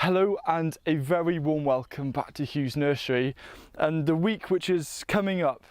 Hello and a very warm welcome back to Hugh's Nursery, and the week which is coming up,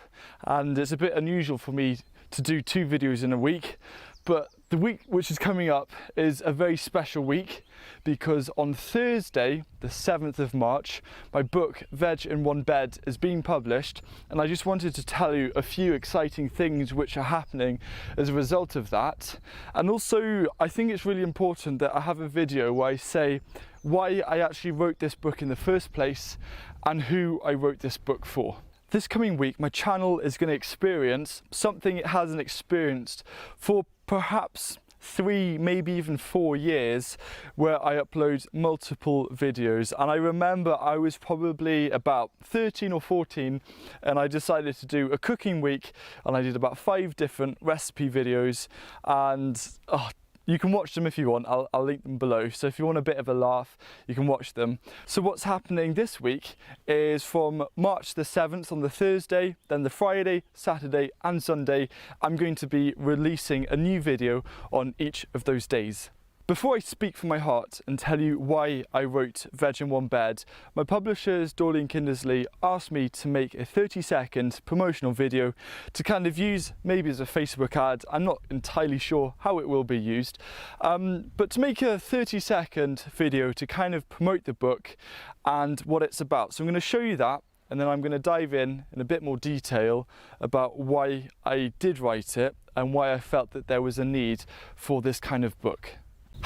and it's a bit unusual for me to do 2 videos in a week, but the week which is coming up is a very special week because on Thursday the 7th of March my book Veg in One Bed is being published, and I just wanted to tell you a few exciting things which are happening as a result of that. And also I think it's really important that I have a video where I say why I actually wrote this book in the first place and who I wrote this book for. This coming week my channel is going to experience something it hasn't experienced for perhaps 3, maybe even 4 years, where I upload multiple videos. And I remember I was probably about 13 or 14 and I decided to do a cooking week, and I did about 5 different recipe videos, and you can watch them if you want, I'll link them below. So if you want a bit of a laugh, you can watch them. So what's happening this week is from March the 7th on the Thursday, then the Friday, Saturday and Sunday, I'm going to be releasing a new video on each of those days. Before I speak from my heart and tell you why I wrote Veg in One Bed, my publishers, Dorley and Kindersley, asked me to make a 30-second promotional video to kind of use maybe as a Facebook ad. I'm not entirely sure how it will be used, but to make a 30-second video to kind of promote the book and what it's about. So I'm going to show you that, and then I'm going to dive in a bit more detail about why I did write it and why I felt that there was a need for this kind of book.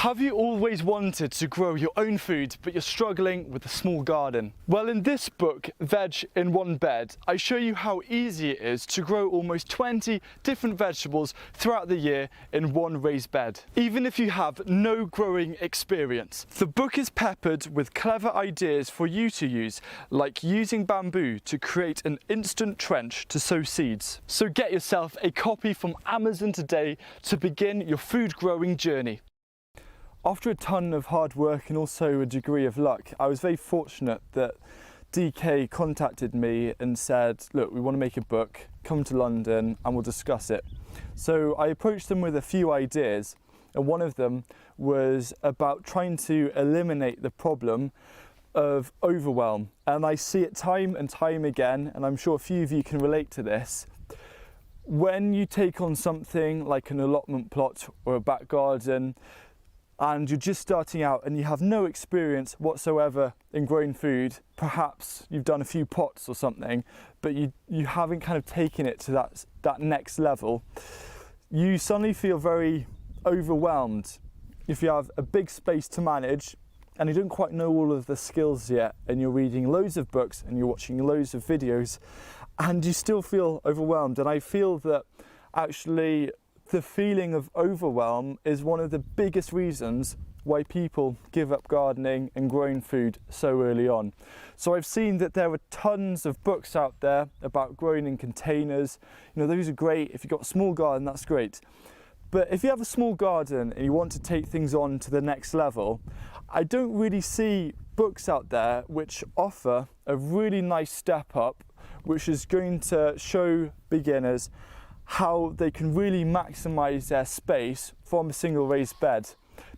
Have you always wanted to grow your own food, but you're struggling with a small garden? Well, in this book, Veg in One Bed, I show you how easy it is to grow almost 20 different vegetables throughout the year in one raised bed, even if you have no growing experience. The book is peppered with clever ideas for you to use, like using bamboo to create an instant trench to sow seeds. So get yourself a copy from Amazon today to begin your food growing journey. After a ton of hard work and also a degree of luck, I was very fortunate that DK contacted me and said, look, we want to make a book, come to London and we'll discuss it. So I approached them with a few ideas, and one of them was about trying to eliminate the problem of overwhelm. And I see it time and time again, and I'm sure a few of you can relate to this. When you take on something like an allotment plot or a back garden, and you're just starting out and you have no experience whatsoever in growing food, perhaps you've done a few pots or something, but you haven't kind of taken it to that next level, you suddenly feel very overwhelmed. If you have a big space to manage and you don't quite know all of the skills yet, and you're reading loads of books and you're watching loads of videos and you still feel overwhelmed. And I feel that actually the feeling of overwhelm is one of the biggest reasons why people give up gardening and growing food so early on. So I've seen that there are tons of books out there about growing in containers. You know, those are great. If you've got a small garden, that's great. But if you have a small garden and you want to take things on to the next level, I don't really see books out there which offer a really nice step up, which is going to show beginners how they can really maximize their space from a single raised bed.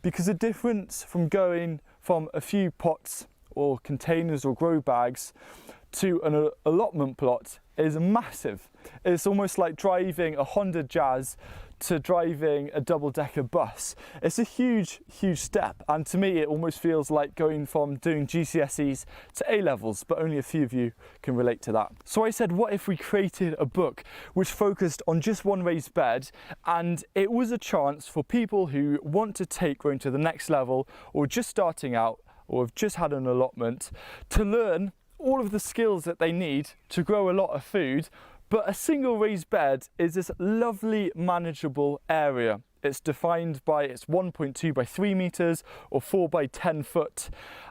Because the difference from going from a few pots or containers or grow bags to an allotment plot is massive. It's almost like driving a Honda Jazz to driving a double-decker bus. It's a huge, huge step, and to me it almost feels like going from doing GCSEs to A-levels, but only a few of you can relate to that. So I said, what if we created a book which focused on just one raised bed, and it was a chance for people who want to take growing to the next level, or just starting out, or have just had an allotment, to learn all of the skills that they need to grow a lot of food. But a single raised bed is this lovely manageable area. It's defined by its 1.2 by 3 meters or 4 by 10 foot.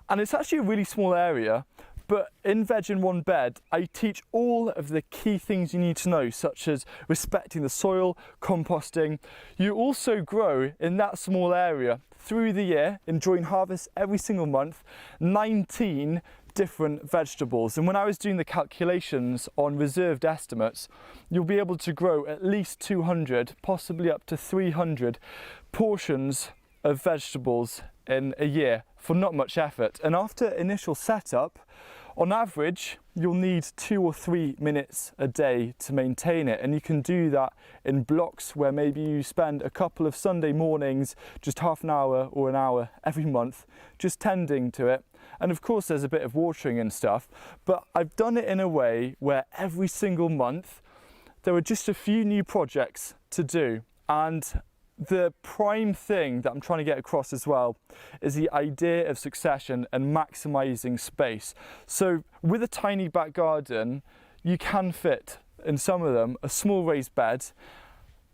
And it's actually a really small area, but in Veg in One Bed, I teach all of the key things you need to know, such as respecting the soil, composting. You also grow in that small area through the year, enjoying harvest every single month, 19 different vegetables. And when I was doing the calculations on reserved estimates, you'll be able to grow at least 200, possibly up to 300 portions of vegetables in a year for not much effort. And after initial setup, on average, you'll need 2 or 3 minutes a day to maintain it. And you can do that in blocks where maybe you spend a couple of Sunday mornings, just half an hour or an hour every month, just tending to it. And of course, there's a bit of watering and stuff, but I've done it in a way where every single month, there are just a few new projects to do. And the prime thing that I'm trying to get across as well is the idea of succession and maximizing space. So with a tiny back garden, you can fit in some of them a small raised bed,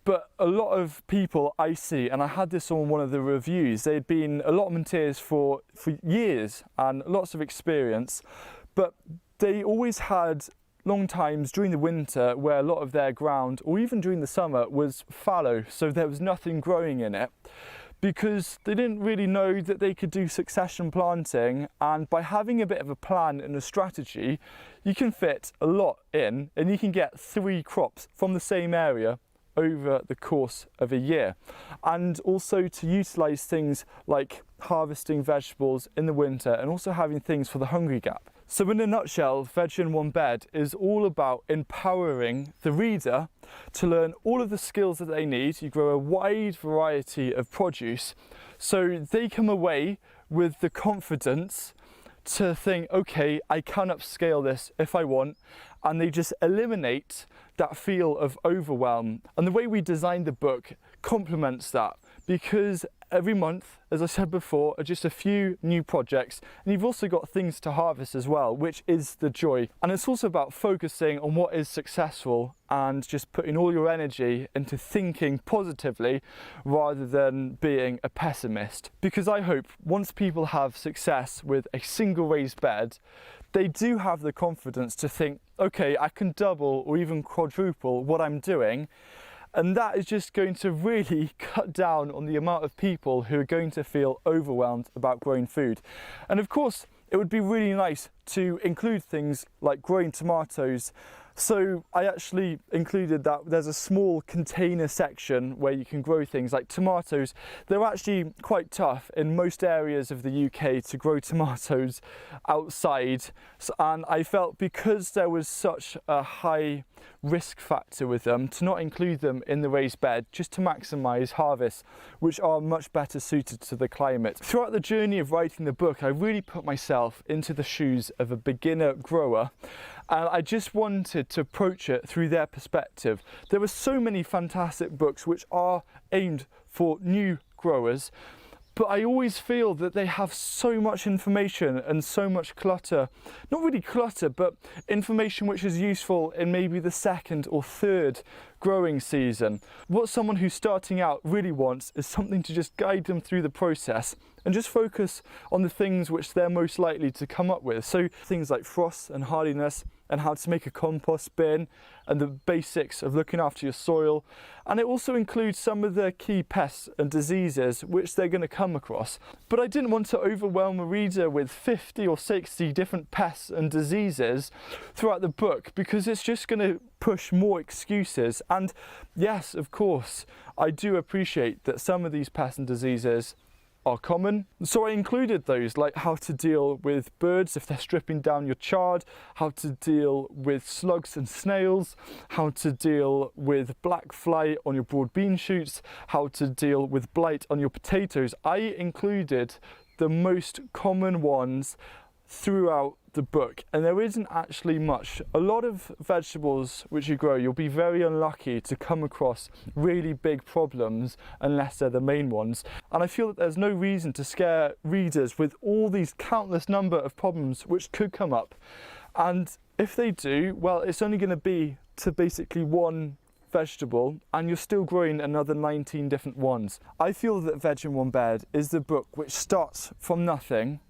but a lot of people I see, and I had this on one of the reviews, they'd been allotmenteers for years and lots of experience, but they always had long times during the winter where a lot of their ground, or even during the summer, was fallow, so there was nothing growing in it, because they didn't really know that they could do succession planting. And by having a bit of a plan and a strategy, you can fit a lot in, and you can get 3 crops from the same area over the course of a year. And also to utilize things like harvesting vegetables in the winter, and also having things for the hungry gap. So in a nutshell, Veg in One Bed is all about empowering the reader to learn all of the skills that they need. You grow a wide variety of produce, so they come away with the confidence to think, okay, I can upscale this if I want, and they just eliminate that feel of overwhelm. And the way we designed the book complements that, because every month, as I said before, are just a few new projects, and you've also got things to harvest as well, which is the joy. And it's also about focusing on what is successful and just putting all your energy into thinking positively rather than being a pessimist. Because I hope once people have success with a single raised bed, they do have the confidence to think, okay, I can double or even quadruple what I'm doing. And that is just going to really cut down on the amount of people who are going to feel overwhelmed about growing food. And of course, it would be really nice to include things like growing tomatoes. So I actually included that there's a small container section where you can grow things like tomatoes. They're actually quite tough in most areas of the UK to grow tomatoes outside. And I felt because there was such a high risk factor with them, to not include them in the raised bed, just to maximise harvests, which are much better suited to the climate. Throughout the journey of writing the book, I really put myself into the shoes of a beginner grower, and I just wanted to approach it through their perspective. There were so many fantastic books which are aimed for new growers, but I always feel that they have so much information and so much clutter. Not really clutter, but information which is useful in maybe the second or third growing season. What someone who's starting out really wants is something to just guide them through the process and just focus on the things which they're most likely to come up with. So things like frost and hardiness, and how to make a compost bin, and the basics of looking after your soil. And it also includes some of the key pests and diseases which they're going to come across. But I didn't want to overwhelm a reader with 50 or 60 different pests and diseases throughout the book, because it's just going to push more excuses. And yes, of course, I do appreciate that some of these pests and diseases are common. So I included those, like how to deal with birds if they're stripping down your chard, how to deal with slugs and snails, how to deal with black fly on your broad bean shoots, how to deal with blight on your potatoes. I included the most common ones throughout the book, and there isn't actually much. A lot of vegetables which you grow, you'll be very unlucky to come across really big problems unless they're the main ones. And I feel that there's no reason to scare readers with all these countless number of problems which could come up. And if they do, well, it's only going to be to basically one vegetable, and you're still growing another 19 different ones. I feel that Veg in One Bed is the book which starts from nothing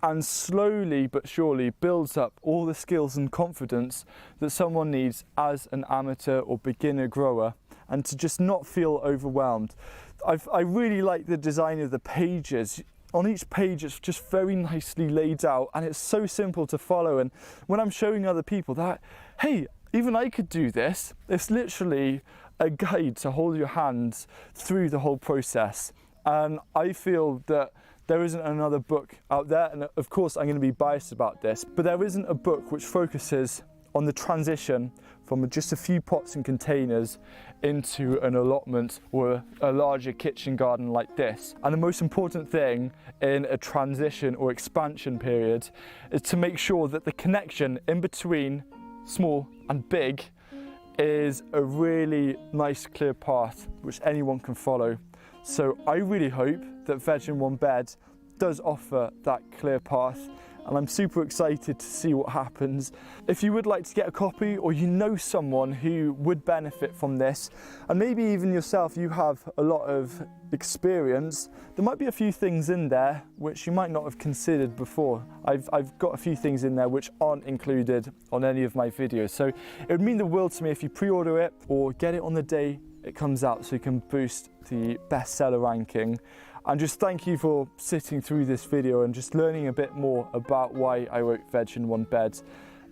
and slowly but surely builds up all the skills and confidence that someone needs as an amateur or beginner grower, and to just not feel overwhelmed. I really like the design of the pages. On each page it's just very nicely laid out, and it's so simple to follow. And when I'm showing other people that, hey, even I could do this, it's literally a guide to hold your hands through the whole process. And I feel that there isn't another book out there, and of course I'm going to be biased about this, but there isn't a book which focuses on the transition from just a few pots and containers into an allotment or a larger kitchen garden like this. And the most important thing in a transition or expansion period is to make sure that the connection in between small and big is a really nice clear path which anyone can follow. So I really hope that Veg in One Bed does offer that clear path, and I'm super excited to see what happens. If you would like to get a copy, or you know someone who would benefit from this, and maybe even yourself, you have a lot of experience, there might be a few things in there which you might not have considered before. I've got a few things in there which aren't included on any of my videos, so it would mean the world to me if you pre-order it or get it on the day it comes out so you can boost the bestseller ranking. And just thank you for sitting through this video and just learning a bit more about why I wrote Veg in One Bed.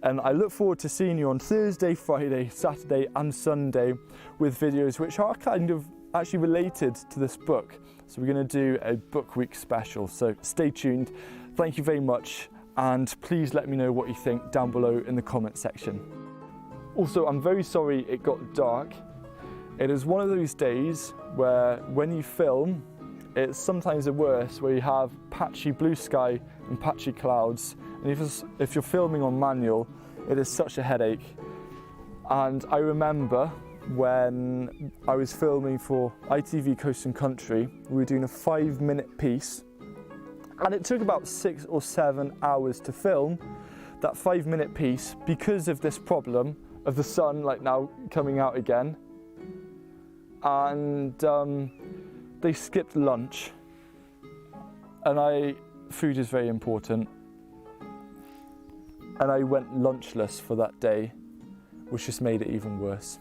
And I look forward to seeing you on Thursday, Friday, Saturday and Sunday with videos which are kind of actually related to this book. So we're going to do a book week special, so stay tuned. Thank you very much, and please let me know what you think down below in the comment section. Also, I'm very sorry it got dark. It is one of those days where when you film, it's sometimes the worst, where you have patchy blue sky and patchy clouds, and if you're filming on manual, it is such a headache. And I remember when I was filming for ITV Coast and Country, we were doing a 5-minute piece, and it took about 6 or 7 hours to film that 5-minute piece because of this problem of the sun like now coming out again. And they skipped lunch, and food is very important, and I went lunchless for that day, which just made it even worse.